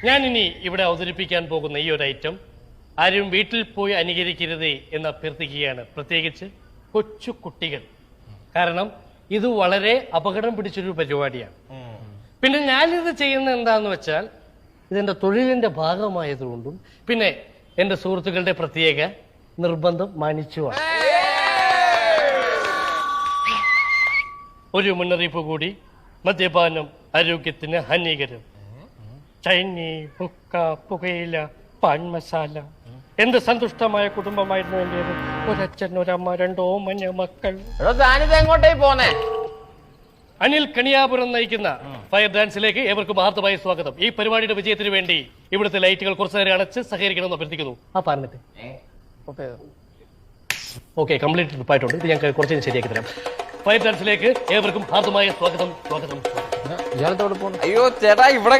ഞാനിനി ഇവിടെ അവതരിപ്പിക്കാൻ പോകുന്ന ഈ ഒരു ഐറ്റം ആരും വീട്ടിൽ പോയി അനുകരിക്കരുതേ എന്ന് അഭ്യർത്ഥിക്കുകയാണ്, പ്രത്യേകിച്ച് കൊച്ചു കുട്ടികൾ. കാരണം ഇത് വളരെ അപകടം പിടിച്ചൊരു പരിപാടിയാണ്. പിന്നെ ഞാനിത് ചെയ്യുന്ന എന്താന്ന് വെച്ചാൽ ഇതെന്റെ തൊഴിലിന്റെ ഭാഗമായതുകൊണ്ടും പിന്നെ എന്റെ സുഹൃത്തുക്കളുടെ പ്രത്യേക നിർബന്ധം മാനിച്ചുമാണ്. ഒരു മുന്നറിയിപ്പ് കൂടി, മദ്യപാനം ആരോഗ്യത്തിന് ഹാനികരം. ചൈനി, ഹുക്ക, പുകയില, പാൻ മസാല. എന്ത് സന്തുഷ്ടമായ കുടുംബമായിരുന്നു എന്റേത്. ഒരച്ഛൻ, ഒരമ്മ, 2 ഓമന മക്കൾ. എങ്ങോട്ടേ പോന്നേ? അനിൽ കണിയാപുരം നയിക്കുന്ന ഫയർ ഡാൻസിലേക്ക് ഏവർക്കും ആർദ്രമായ സ്വാഗതം. ഈ പരിപാടിയുടെ വിജയത്തിന് വേണ്ടി ഇവിടുത്തെ ലൈറ്റുകൾ കുറച്ചു നേരം അടച്ച് സഹകരിക്കണമെന്ന് അഭ്യർത്ഥിക്കുന്നു. പറഞ്ഞിട്ട് ഓക്കെ, കംപ്ലീറ്റ് ട്രിപ്പായിട്ടുണ്ട്. ഇത് ഞങ്ങൾക്ക് കുറച്ച് ശരിയാക്കി തരാം. ഫയർ ഡാൻസിലേക്ക് ഏവർക്കും ആർദ്രമായ സ്വാഗതം. അയ്യോ ചേട്ടാ, ഇവിടെ